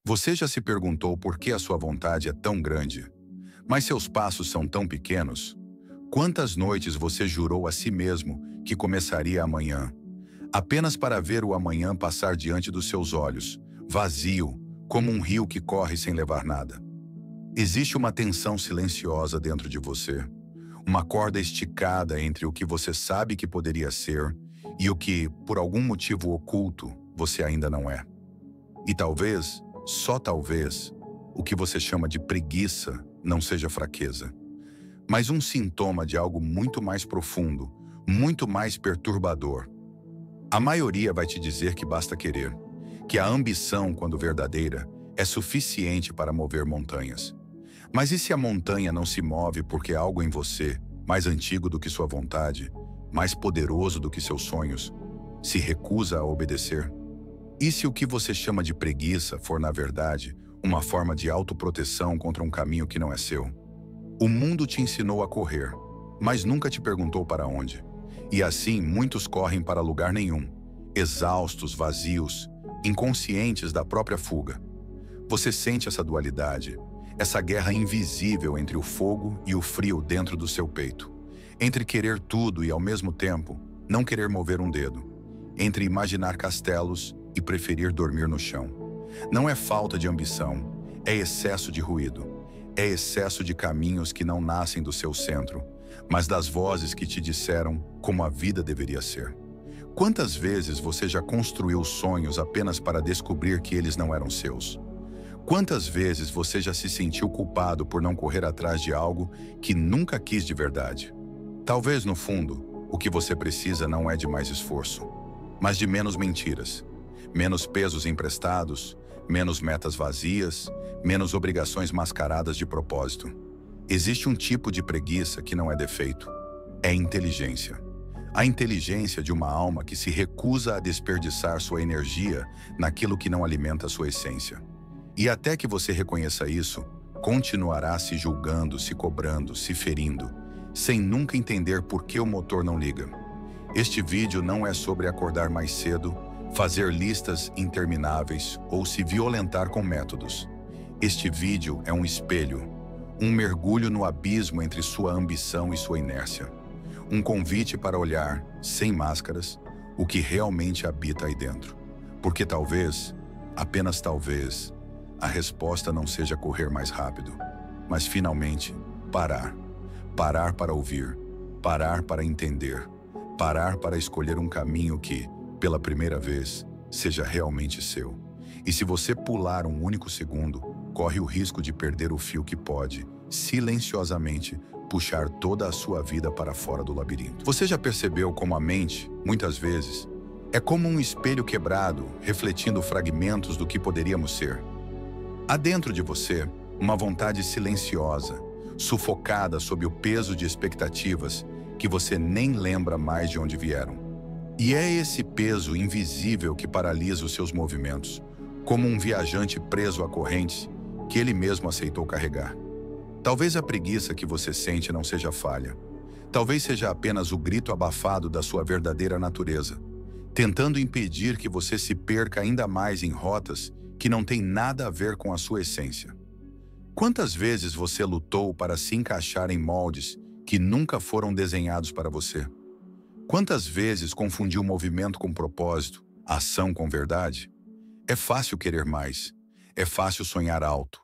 Você já se perguntou por que a sua vontade é tão grande, mas seus passos são tão pequenos? Quantas noites você jurou a si mesmo que começaria amanhã, apenas para ver o amanhã passar diante dos seus olhos, vazio, como um rio que corre sem levar nada? Existe uma tensão silenciosa dentro de você, uma corda esticada entre o que você sabe que poderia ser e o que, por algum motivo oculto, você ainda não é. E talvez, só talvez, o que você chama de preguiça não seja fraqueza, mas um sintoma de algo muito mais profundo, muito mais perturbador. A maioria vai te dizer que basta querer, que a ambição, quando verdadeira, é suficiente para mover montanhas. Mas e se a montanha não se move porque algo em você, mais antigo do que sua vontade, mais poderoso do que seus sonhos, se recusa a obedecer? E se o que você chama de preguiça for, na verdade, uma forma de autoproteção contra um caminho que não é seu? O mundo te ensinou a correr, mas nunca te perguntou para onde. E assim, muitos correm para lugar nenhum, exaustos, vazios, inconscientes da própria fuga. Você sente essa dualidade, essa guerra invisível entre o fogo e o frio dentro do seu peito, entre querer tudo e, ao mesmo tempo, não querer mover um dedo, entre imaginar castelos e preferir dormir no chão. Não é falta de ambição, é excesso de ruído, é excesso de caminhos que não nascem do seu centro, mas das vozes que te disseram como a vida deveria ser. Quantas vezes você já construiu sonhos apenas para descobrir que eles não eram seus? Quantas vezes você já se sentiu culpado por não correr atrás de algo que nunca quis de verdade? Talvez, no fundo, o que você precisa não é de mais esforço, mas de menos mentiras, menos pesos emprestados, menos metas vazias, menos obrigações mascaradas de propósito. Existe um tipo de preguiça que não é defeito, é inteligência. A inteligência de uma alma que se recusa a desperdiçar sua energia naquilo que não alimenta sua essência. E até que você reconheça isso, continuará se julgando, se cobrando, se ferindo, sem nunca entender por que o motor não liga. Este vídeo não é sobre acordar mais cedo, fazer listas intermináveis ou se violentar com métodos. Este vídeo é um espelho, um mergulho no abismo entre sua ambição e sua inércia. Um convite para olhar, sem máscaras, o que realmente habita aí dentro. Porque talvez, apenas talvez, a resposta não seja correr mais rápido, mas finalmente parar. Parar para ouvir, parar para entender, parar para escolher um caminho que, pela primeira vez, seja realmente seu. E se você pular um único segundo, corre o risco de perder o fio que pode, silenciosamente, puxar toda a sua vida para fora do labirinto. Você já percebeu como a mente, muitas vezes, é como um espelho quebrado, refletindo fragmentos do que poderíamos ser? Há dentro de você uma vontade silenciosa, sufocada sob o peso de expectativas que você nem lembra mais de onde vieram. E é esse peso invisível que paralisa os seus movimentos, como um viajante preso a correntes que ele mesmo aceitou carregar. Talvez a preguiça que você sente não seja falha. Talvez seja apenas o grito abafado da sua verdadeira natureza, tentando impedir que você se perca ainda mais em rotas que não têm nada a ver com a sua essência. Quantas vezes você lutou para se encaixar em moldes que nunca foram desenhados para você? Quantas vezes confundiu movimento com propósito, ação com verdade? É fácil querer mais, é fácil sonhar alto,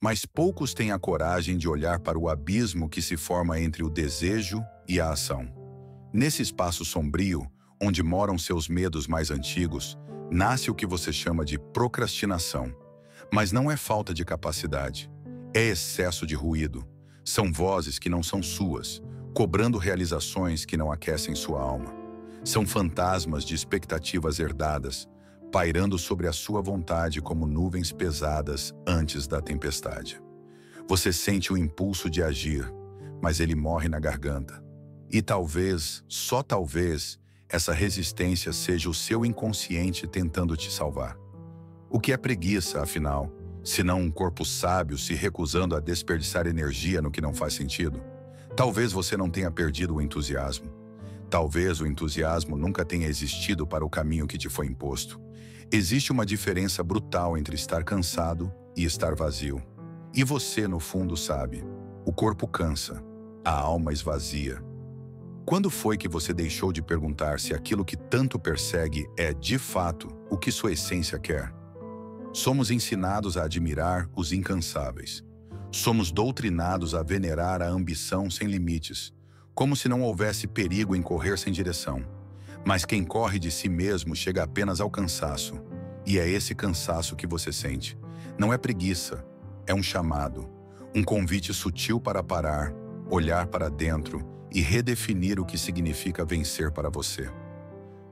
mas poucos têm a coragem de olhar para o abismo que se forma entre o desejo e a ação. Nesse espaço sombrio, onde moram seus medos mais antigos, nasce o que você chama de procrastinação. Mas não é falta de capacidade, é excesso de ruído. São vozes que não são suas, cobrando realizações que não aquecem sua alma. São fantasmas de expectativas herdadas, pairando sobre a sua vontade como nuvens pesadas antes da tempestade. Você sente o impulso de agir, mas ele morre na garganta. E talvez, só talvez, essa resistência seja o seu inconsciente tentando te salvar. O que é preguiça, afinal, se não um corpo sábio se recusando a desperdiçar energia no que não faz sentido? Talvez você não tenha perdido o entusiasmo. Talvez o entusiasmo nunca tenha existido para o caminho que te foi imposto. Existe uma diferença brutal entre estar cansado e estar vazio. E você, no fundo, sabe. O corpo cansa, a alma esvazia. Quando foi que você deixou de perguntar se aquilo que tanto persegue é, de fato, o que sua essência quer? Somos ensinados a admirar os incansáveis. Somos doutrinados a venerar a ambição sem limites, como se não houvesse perigo em correr sem direção. Mas quem corre de si mesmo chega apenas ao cansaço. E é esse cansaço que você sente. Não é preguiça, é um chamado. Um convite sutil para parar, olhar para dentro e redefinir o que significa vencer para você.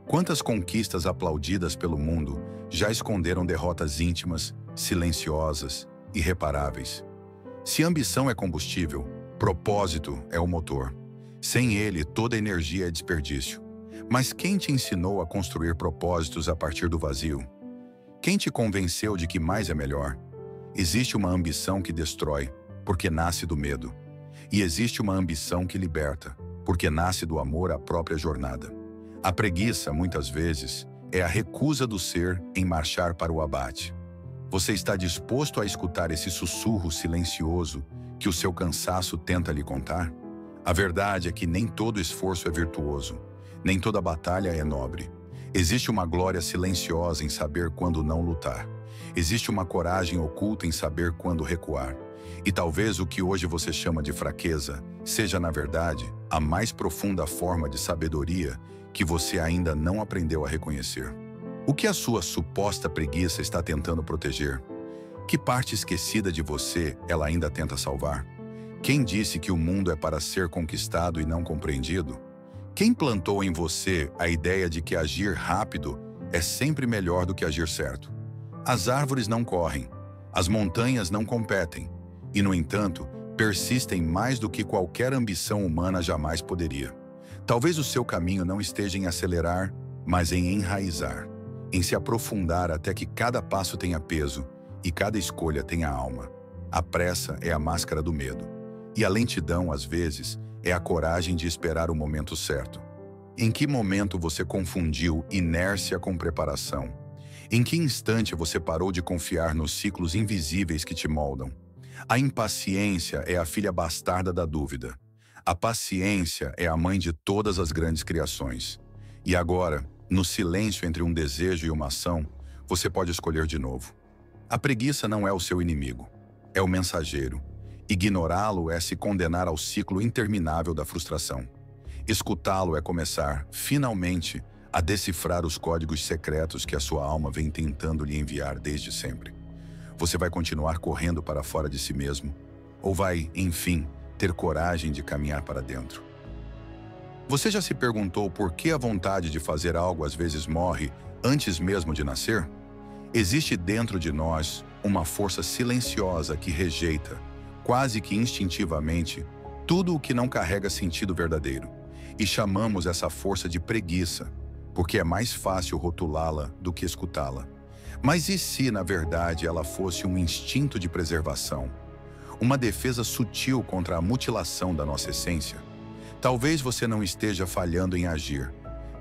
Quantas conquistas aplaudidas pelo mundo já esconderam derrotas íntimas, silenciosas, irreparáveis? Se ambição é combustível, propósito é o motor. Sem ele, toda energia é desperdício. Mas quem te ensinou a construir propósitos a partir do vazio? Quem te convenceu de que mais é melhor? Existe uma ambição que destrói, porque nasce do medo. E existe uma ambição que liberta, porque nasce do amor à própria jornada. A preguiça, muitas vezes, é a recusa do ser em marchar para o abate. Você está disposto a escutar esse sussurro silencioso que o seu cansaço tenta lhe contar? A verdade é que nem todo esforço é virtuoso. Nem toda batalha é nobre. Existe uma glória silenciosa em saber quando não lutar. Existe uma coragem oculta em saber quando recuar. E talvez o que hoje você chama de fraqueza seja, na verdade, a mais profunda forma de sabedoria que você ainda não aprendeu a reconhecer. O que a sua suposta preguiça está tentando proteger? Que parte esquecida de você ela ainda tenta salvar? Quem disse que o mundo é para ser conquistado e não compreendido? Quem plantou em você a ideia de que agir rápido é sempre melhor do que agir certo? As árvores não correm, as montanhas não competem, e, no entanto, persistem mais do que qualquer ambição humana jamais poderia. Talvez o seu caminho não esteja em acelerar, mas em enraizar, em se aprofundar até que cada passo tenha peso e cada escolha tenha alma. A pressa é a máscara do medo, e a lentidão, às vezes, é a coragem de esperar o momento certo. Em que momento você confundiu inércia com preparação? Em que instante você parou de confiar nos ciclos invisíveis que te moldam? A impaciência é a filha bastarda da dúvida. A paciência é a mãe de todas as grandes criações. E agora, no silêncio entre um desejo e uma ação, você pode escolher de novo. A preguiça não é o seu inimigo, é o mensageiro. Ignorá-lo é se condenar ao ciclo interminável da frustração. Escutá-lo é começar, finalmente, a decifrar os códigos secretos que a sua alma vem tentando lhe enviar desde sempre. Você vai continuar correndo para fora de si mesmo? Ou vai, enfim, ter coragem de caminhar para dentro? Você já se perguntou por que a vontade de fazer algo às vezes morre antes mesmo de nascer? Existe dentro de nós uma força silenciosa que rejeita, quase que instintivamente, tudo o que não carrega sentido verdadeiro. E chamamos essa força de preguiça, porque é mais fácil rotulá-la do que escutá-la. Mas e se, na verdade, ela fosse um instinto de preservação? Uma defesa sutil contra a mutilação da nossa essência? Talvez você não esteja falhando em agir.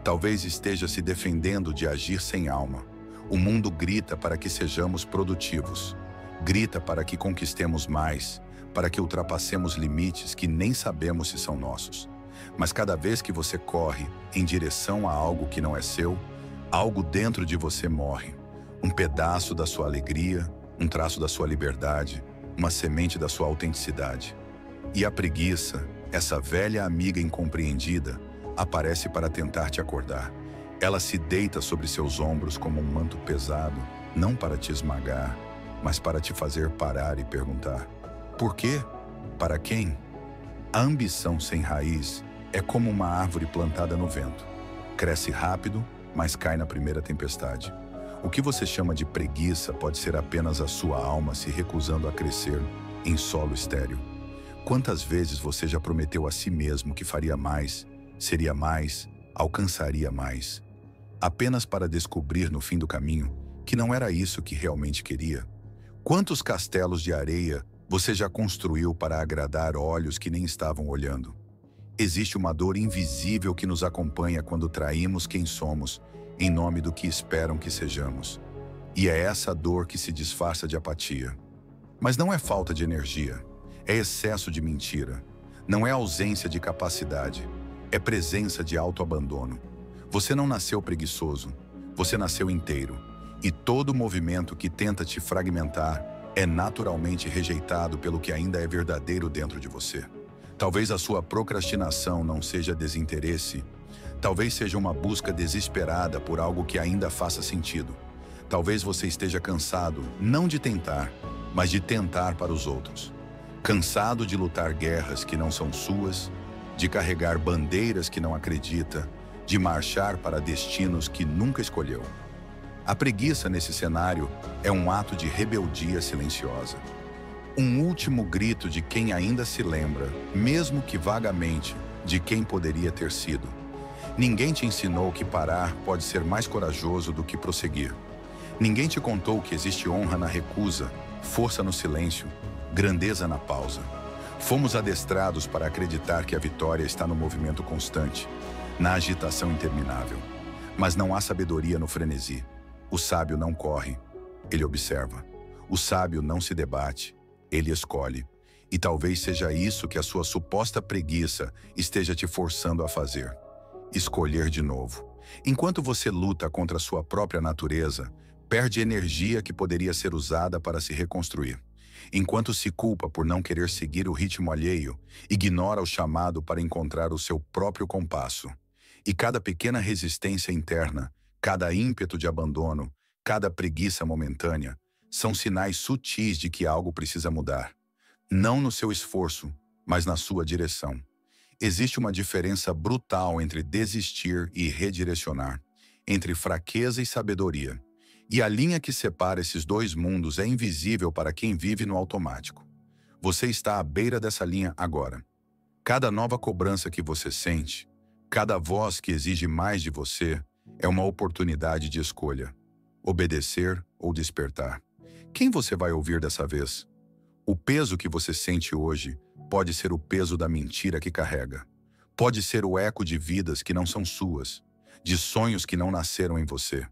Talvez esteja se defendendo de agir sem alma. O mundo grita para que sejamos produtivos. Grita para que conquistemos mais, para que ultrapassemos limites que nem sabemos se são nossos. Mas cada vez que você corre em direção a algo que não é seu, algo dentro de você morre. Um pedaço da sua alegria, um traço da sua liberdade, uma semente da sua autenticidade. E a preguiça, essa velha amiga incompreendida, aparece para tentar te acordar. Ela se deita sobre seus ombros como um manto pesado, não para te esmagar, mas para te fazer parar e perguntar: por quê? Para quem? A ambição sem raiz é como uma árvore plantada no vento. Cresce rápido, mas cai na primeira tempestade. O que você chama de preguiça pode ser apenas a sua alma se recusando a crescer em solo estéril. Quantas vezes você já prometeu a si mesmo que faria mais, seria mais, alcançaria mais, apenas para descobrir no fim do caminho que não era isso que realmente queria? Quantos castelos de areia você já construiu para agradar olhos que nem estavam olhando? Existe uma dor invisível que nos acompanha quando traímos quem somos, em nome do que esperam que sejamos. E é essa dor que se disfarça de apatia. Mas não é falta de energia, é excesso de mentira. Não é ausência de capacidade, é presença de autoabandono. Você não nasceu preguiçoso, você nasceu inteiro. E todo movimento que tenta te fragmentar é naturalmente rejeitado pelo que ainda é verdadeiro dentro de você. Talvez a sua procrastinação não seja desinteresse, talvez seja uma busca desesperada por algo que ainda faça sentido. Talvez você esteja cansado, não de tentar, mas de tentar para os outros. Cansado de lutar guerras que não são suas, de carregar bandeiras que não acredita, de marchar para destinos que nunca escolheu. A preguiça nesse cenário é um ato de rebeldia silenciosa. Um último grito de quem ainda se lembra, mesmo que vagamente, de quem poderia ter sido. Ninguém te ensinou que parar pode ser mais corajoso do que prosseguir. Ninguém te contou que existe honra na recusa, força no silêncio, grandeza na pausa. Fomos adestrados para acreditar que a vitória está no movimento constante, na agitação interminável. Mas não há sabedoria no frenesi. O sábio não corre, ele observa. O sábio não se debate, ele escolhe. E talvez seja isso que a sua suposta preguiça esteja te forçando a fazer. Escolher de novo. Enquanto você luta contra a sua própria natureza, perde energia que poderia ser usada para se reconstruir. Enquanto se culpa por não querer seguir o ritmo alheio, ignora o chamado para encontrar o seu próprio compasso. E cada pequena resistência interna, cada ímpeto de abandono, cada preguiça momentânea, são sinais sutis de que algo precisa mudar. Não no seu esforço, mas na sua direção. Existe uma diferença brutal entre desistir e redirecionar, entre fraqueza e sabedoria. E a linha que separa esses dois mundos é invisível para quem vive no automático. Você está à beira dessa linha agora. Cada nova cobrança que você sente, cada voz que exige mais de você, é uma oportunidade de escolha. Obedecer ou despertar. Quem você vai ouvir dessa vez? O peso que você sente hoje pode ser o peso da mentira que carrega. Pode ser o eco de vidas que não são suas, de sonhos que não nasceram em você.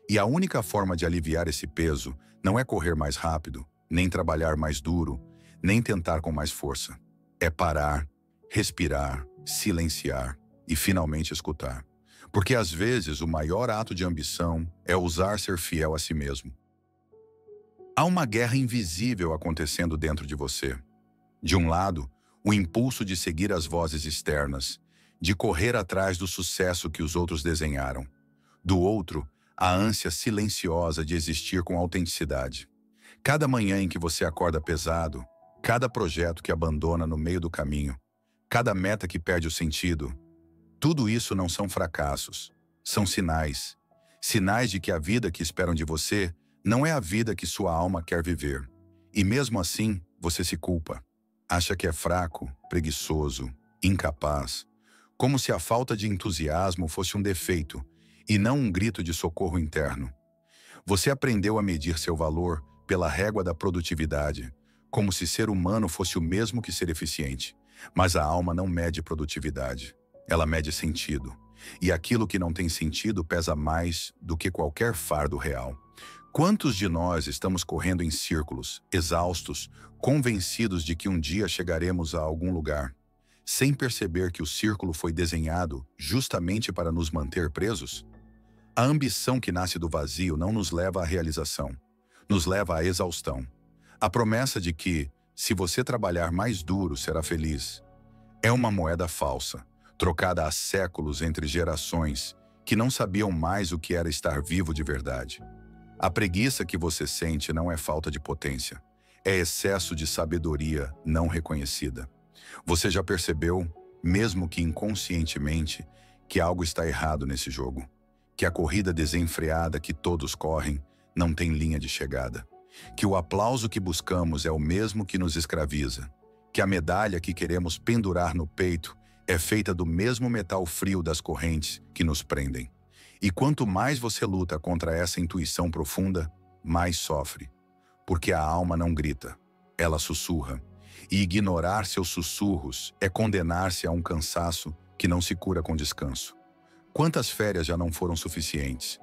E a única forma de aliviar esse peso não é correr mais rápido, nem trabalhar mais duro, nem tentar com mais força. É parar, respirar, silenciar e finalmente escutar. Porque às vezes o maior ato de ambição é ousar ser fiel a si mesmo. Há uma guerra invisível acontecendo dentro de você. De um lado, o impulso de seguir as vozes externas, de correr atrás do sucesso que os outros desenharam. Do outro, a ânsia silenciosa de existir com autenticidade. Cada manhã em que você acorda pesado, cada projeto que abandona no meio do caminho, cada meta que perde o sentido, tudo isso não são fracassos, são sinais. Sinais de que a vida que esperam de você não é a vida que sua alma quer viver. E mesmo assim, você se culpa. Acha que é fraco, preguiçoso, incapaz. Como se a falta de entusiasmo fosse um defeito e não um grito de socorro interno. Você aprendeu a medir seu valor pela régua da produtividade, como se ser humano fosse o mesmo que ser eficiente. Mas a alma não mede produtividade, ela mede sentido. E aquilo que não tem sentido pesa mais do que qualquer fardo real. Quantos de nós estamos correndo em círculos, exaustos, convencidos de que um dia chegaremos a algum lugar, sem perceber que o círculo foi desenhado justamente para nos manter presos? A ambição que nasce do vazio não nos leva à realização, nos leva à exaustão. A promessa de que, se você trabalhar mais duro, será feliz, é uma moeda falsa, trocada há séculos entre gerações que não sabiam mais o que era estar vivo de verdade. A preguiça que você sente não é falta de potência, é excesso de sabedoria não reconhecida. Você já percebeu, mesmo que inconscientemente, que algo está errado nesse jogo? Que a corrida desenfreada que todos correm não tem linha de chegada? Que o aplauso que buscamos é o mesmo que nos escraviza? Que a medalha que queremos pendurar no peito é feita do mesmo metal frio das correntes que nos prendem? E quanto mais você luta contra essa intuição profunda, mais sofre. Porque a alma não grita, ela sussurra. E ignorar seus sussurros é condenar-se a um cansaço que não se cura com descanso. Quantas férias já não foram suficientes?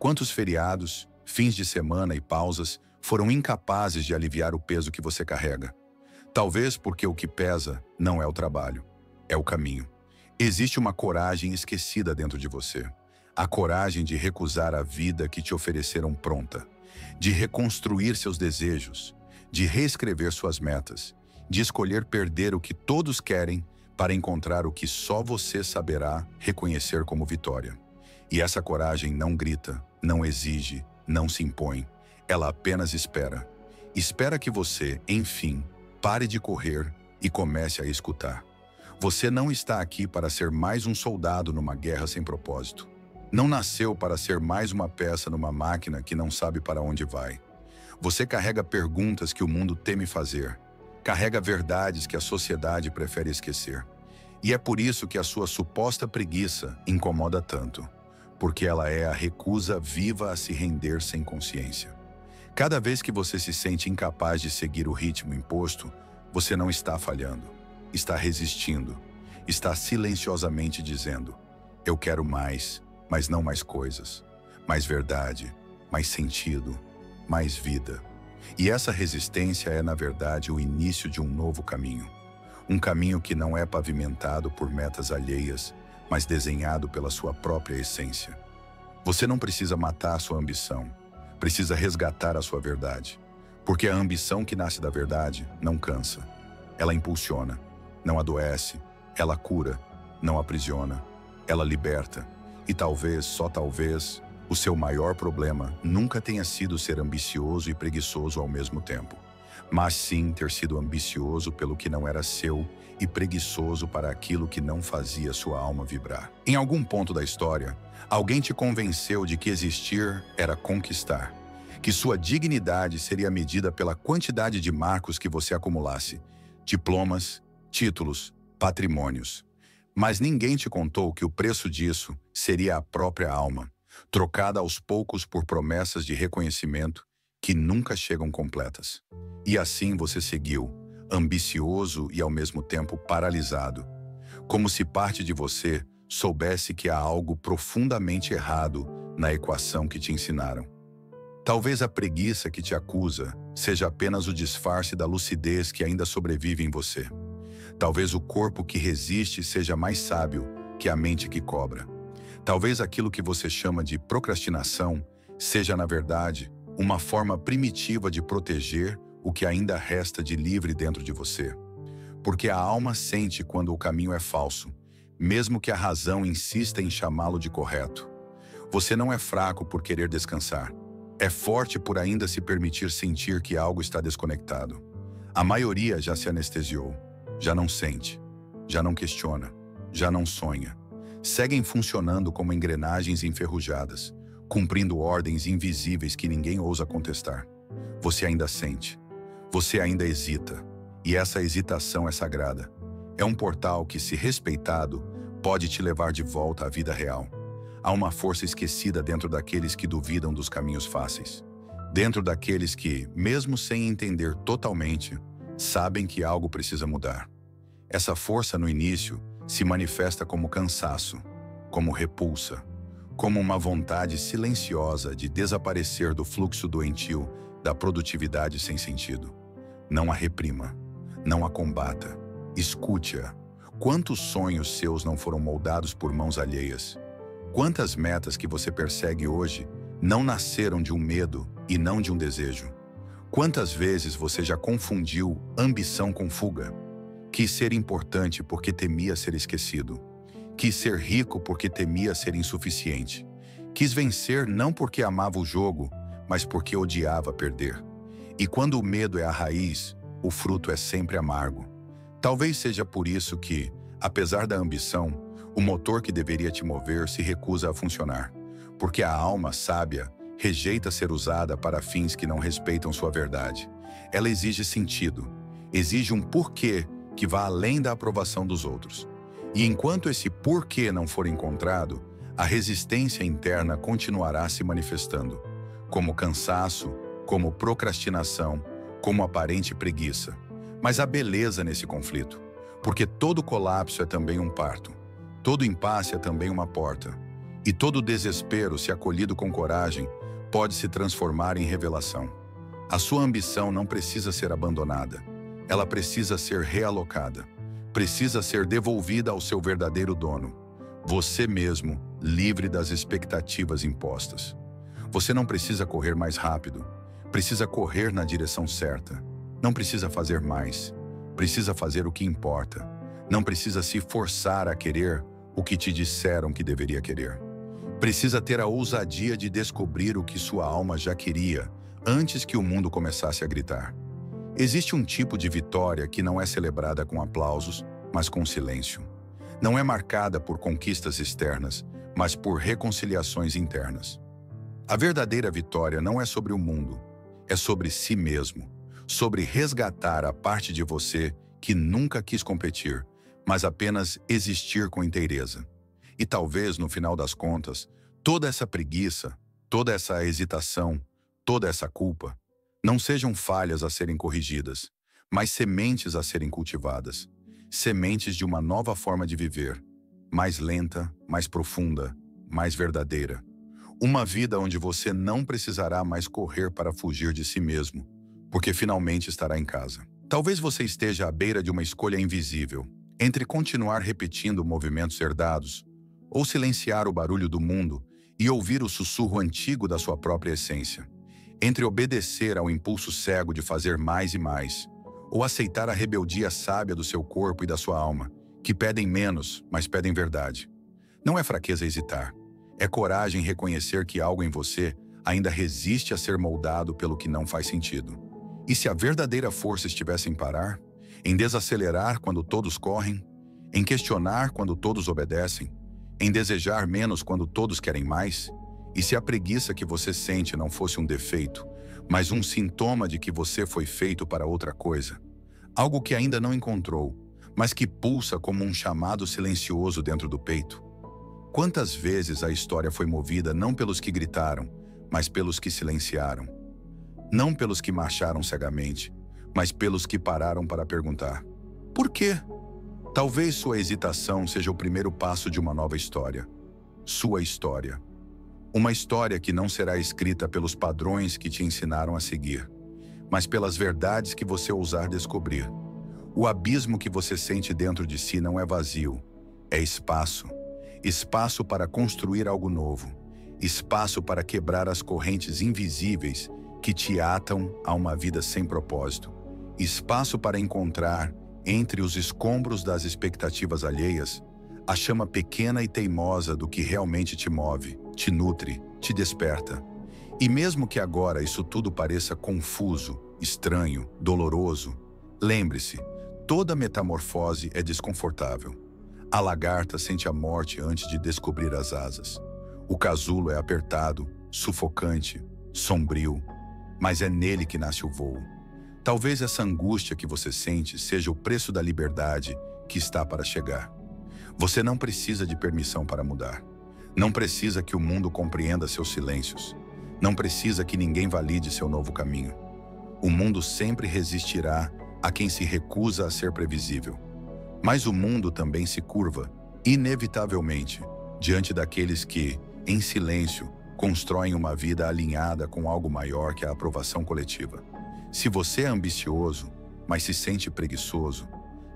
Quantos feriados fins de semana e pausas foram incapazes de aliviar o peso que você carrega. Talvez porque o que pesa não é o trabalho, é o caminho. Existe uma coragem esquecida dentro de você. A coragem de recusar a vida que te ofereceram pronta, de reconstruir seus desejos, de reescrever suas metas, de escolher perder o que todos querem para encontrar o que só você saberá reconhecer como vitória. E essa coragem não grita, não exige, não se impõe. Ela apenas espera. Espera que você, enfim, pare de correr e comece a escutar. Você não está aqui para ser mais um soldado numa guerra sem propósito. Não nasceu para ser mais uma peça numa máquina que não sabe para onde vai. Você carrega perguntas que o mundo teme fazer. Carrega verdades que a sociedade prefere esquecer. E é por isso que a sua suposta preguiça incomoda tanto. Porque ela é a recusa viva a se render sem consciência. Cada vez que você se sente incapaz de seguir o ritmo imposto, você não está falhando. Está resistindo. Está silenciosamente dizendo: eu quero mais, mas não mais coisas. Mais verdade, mais sentido, mais vida. E essa resistência é, na verdade, o início de um novo caminho. Um caminho que não é pavimentado por metas alheias, mas desenhado pela sua própria essência. Você não precisa matar sua ambição, precisa resgatar a sua verdade. Porque a ambição que nasce da verdade não cansa. Ela impulsiona, não adoece, ela cura, não aprisiona, ela liberta. E talvez, só talvez, o seu maior problema nunca tenha sido ser ambicioso e preguiçoso ao mesmo tempo, mas sim ter sido ambicioso pelo que não era seu e preguiçoso para aquilo que não fazia sua alma vibrar. Em algum ponto da história, alguém te convenceu de que existir era conquistar, que sua dignidade seria medida pela quantidade de marcos que você acumulasse, diplomas, títulos, patrimônios. Mas ninguém te contou que o preço disso seria a própria alma, trocada aos poucos por promessas de reconhecimento que nunca chegam completas. E assim você seguiu, ambicioso e ao mesmo tempo paralisado, como se parte de você soubesse que há algo profundamente errado na equação que te ensinaram. Talvez a preguiça que te acusa seja apenas o disfarce da lucidez que ainda sobrevive em você. Talvez o corpo que resiste seja mais sábio que a mente que cobra. Talvez aquilo que você chama de procrastinação seja, na verdade, uma forma primitiva de proteger o que ainda resta de livre dentro de você. Porque a alma sente quando o caminho é falso, mesmo que a razão insista em chamá-lo de correto. Você não é fraco por querer descansar. É forte por ainda se permitir sentir que algo está desconectado. A maioria já se anestesiou, já não sente, já não questiona, já não sonha. Seguem funcionando como engrenagens enferrujadas, cumprindo ordens invisíveis que ninguém ousa contestar. Você ainda sente, você ainda hesita, e essa hesitação é sagrada. É um portal que, se respeitado, pode te levar de volta à vida real. Há uma força esquecida dentro daqueles que duvidam dos caminhos fáceis. Dentro daqueles que, mesmo sem entender totalmente, sabem que algo precisa mudar. Essa força, no início, se manifesta como cansaço, como repulsa, como uma vontade silenciosa de desaparecer do fluxo doentio da produtividade sem sentido. Não a reprima, não a combata, escute-a. Quantos sonhos seus não foram moldados por mãos alheias? Quantas metas que você persegue hoje não nasceram de um medo e não de um desejo? Quantas vezes você já confundiu ambição com fuga? Quis ser importante porque temia ser esquecido. Quis ser rico porque temia ser insuficiente. Quis vencer não porque amava o jogo, mas porque odiava perder. E quando o medo é a raiz, o fruto é sempre amargo. Talvez seja por isso que, apesar da ambição, o motor que deveria te mover se recusa a funcionar. Porque a alma sábia rejeita ser usada para fins que não respeitam sua verdade. Ela exige sentido, exige um porquê que vá além da aprovação dos outros. E enquanto esse porquê não for encontrado, a resistência interna continuará se manifestando, como cansaço, como procrastinação, como aparente preguiça. Mas há beleza nesse conflito, porque todo colapso é também um parto, todo impasse é também uma porta, e todo desespero, se acolhido com coragem, pode se transformar em revelação. A sua ambição não precisa ser abandonada. Ela precisa ser realocada. Precisa ser devolvida ao seu verdadeiro dono. Você mesmo, livre das expectativas impostas. Você não precisa correr mais rápido. Precisa correr na direção certa. Não precisa fazer mais. Precisa fazer o que importa. Não precisa se forçar a querer o que te disseram que deveria querer. Precisa ter a ousadia de descobrir o que sua alma já queria antes que o mundo começasse a gritar. Existe um tipo de vitória que não é celebrada com aplausos, mas com silêncio. Não é marcada por conquistas externas, mas por reconciliações internas. A verdadeira vitória não é sobre o mundo, é sobre si mesmo, sobre resgatar a parte de você que nunca quis competir, mas apenas existir com inteireza. E talvez, no final das contas, toda essa preguiça, toda essa hesitação, toda essa culpa, não sejam falhas a serem corrigidas, mas sementes a serem cultivadas. Sementes de uma nova forma de viver, mais lenta, mais profunda, mais verdadeira. Uma vida onde você não precisará mais correr para fugir de si mesmo, porque finalmente estará em casa. Talvez você esteja à beira de uma escolha invisível, entre continuar repetindo movimentos herdados, ou silenciar o barulho do mundo e ouvir o sussurro antigo da sua própria essência. Entre obedecer ao impulso cego de fazer mais e mais, ou aceitar a rebeldia sábia do seu corpo e da sua alma, que pedem menos, mas pedem verdade. Não é fraqueza hesitar. É coragem reconhecer que algo em você ainda resiste a ser moldado pelo que não faz sentido. E se a verdadeira força estivesse em parar, em desacelerar quando todos correm, em questionar quando todos obedecem, em desejar menos quando todos querem mais? E se a preguiça que você sente não fosse um defeito, mas um sintoma de que você foi feito para outra coisa? Algo que ainda não encontrou, mas que pulsa como um chamado silencioso dentro do peito? Quantas vezes a história foi movida não pelos que gritaram, mas pelos que silenciaram? Não pelos que marcharam cegamente, mas pelos que pararam para perguntar: por quê? Talvez sua hesitação seja o primeiro passo de uma nova história. Sua história. Uma história que não será escrita pelos padrões que te ensinaram a seguir, mas pelas verdades que você ousar descobrir. O abismo que você sente dentro de si não é vazio, é espaço. Espaço para construir algo novo. Espaço para quebrar as correntes invisíveis que te atam a uma vida sem propósito. Espaço para encontrar, entre os escombros das expectativas alheias, a chama pequena e teimosa do que realmente te move, te nutre, te desperta. E mesmo que agora isso tudo pareça confuso, estranho, doloroso, lembre-se, toda metamorfose é desconfortável. A lagarta sente a morte antes de descobrir as asas. O casulo é apertado, sufocante, sombrio, mas é nele que nasce o voo. Talvez essa angústia que você sente seja o preço da liberdade que está para chegar. Você não precisa de permissão para mudar. Não precisa que o mundo compreenda seus silêncios. Não precisa que ninguém valide seu novo caminho. O mundo sempre resistirá a quem se recusa a ser previsível. Mas o mundo também se curva, inevitavelmente, diante daqueles que, em silêncio, constroem uma vida alinhada com algo maior que a aprovação coletiva. Se você é ambicioso, mas se sente preguiçoso,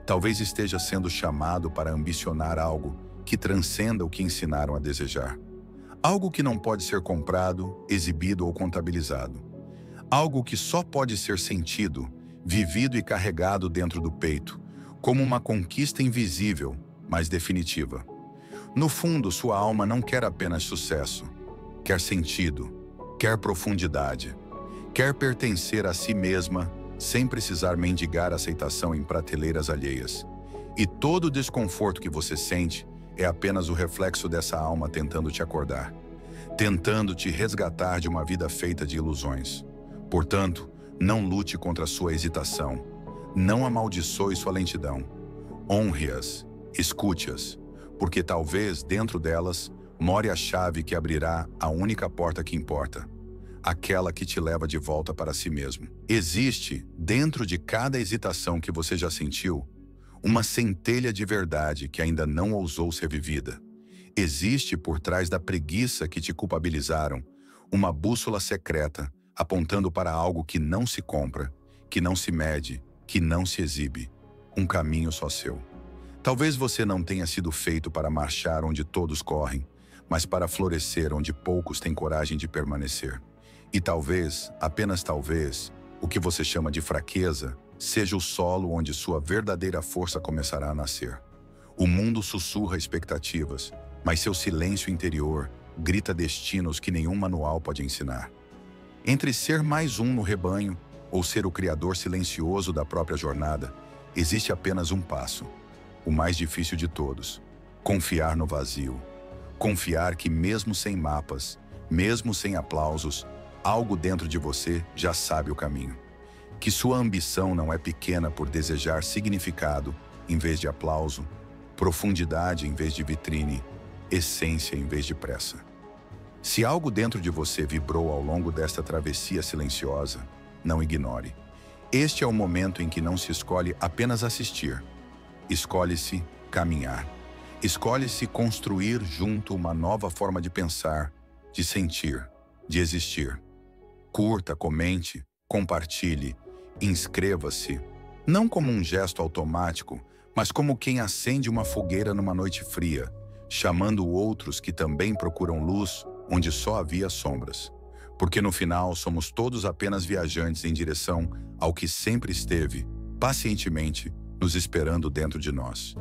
talvez esteja sendo chamado para ambicionar algo que transcenda o que ensinaram a desejar. Algo que não pode ser comprado, exibido ou contabilizado. Algo que só pode ser sentido, vivido e carregado dentro do peito, como uma conquista invisível, mas definitiva. No fundo, sua alma não quer apenas sucesso, quer sentido, quer profundidade, quer pertencer a si mesma sem precisar mendigar aceitação em prateleiras alheias. E todo o desconforto que você sente é apenas o reflexo dessa alma tentando te acordar, tentando te resgatar de uma vida feita de ilusões. Portanto, não lute contra sua hesitação, não amaldiçoe sua lentidão. Honre-as, escute-as, porque talvez dentro delas more a chave que abrirá a única porta que importa, aquela que te leva de volta para si mesmo. Existe, dentro de cada hesitação que você já sentiu, uma centelha de verdade que ainda não ousou ser vivida. Existe por trás da preguiça que te culpabilizaram, Uma bússola secreta, apontando para algo que não se compra, que não se mede, que não se exibe. Um caminho só seu. Talvez você não tenha sido feito para marchar onde todos correm, mas para florescer onde poucos têm coragem de permanecer. E talvez, apenas talvez, o que você chama de fraqueza seja o solo onde sua verdadeira força começará a nascer. O mundo sussurra expectativas, mas seu silêncio interior grita destinos que nenhum manual pode ensinar. Entre ser mais um no rebanho ou ser o criador silencioso da própria jornada, existe apenas um passo, o mais difícil de todos: confiar no vazio. Confiar que mesmo sem mapas, mesmo sem aplausos, algo dentro de você já sabe o caminho. Que sua ambição não é pequena por desejar significado em vez de aplauso, profundidade em vez de vitrine, essência em vez de pressa. Se algo dentro de você vibrou ao longo desta travessia silenciosa, não ignore. Este é o momento em que não se escolhe apenas assistir. Escolhe-se caminhar. Escolhe-se construir junto uma nova forma de pensar, de sentir, de existir. Curta, comente, compartilhe, inscreva-se, não como um gesto automático, mas como quem acende uma fogueira numa noite fria, chamando outros que também procuram luz onde só havia sombras. Porque no final somos todos apenas viajantes em direção ao que sempre esteve, pacientemente, nos esperando dentro de nós.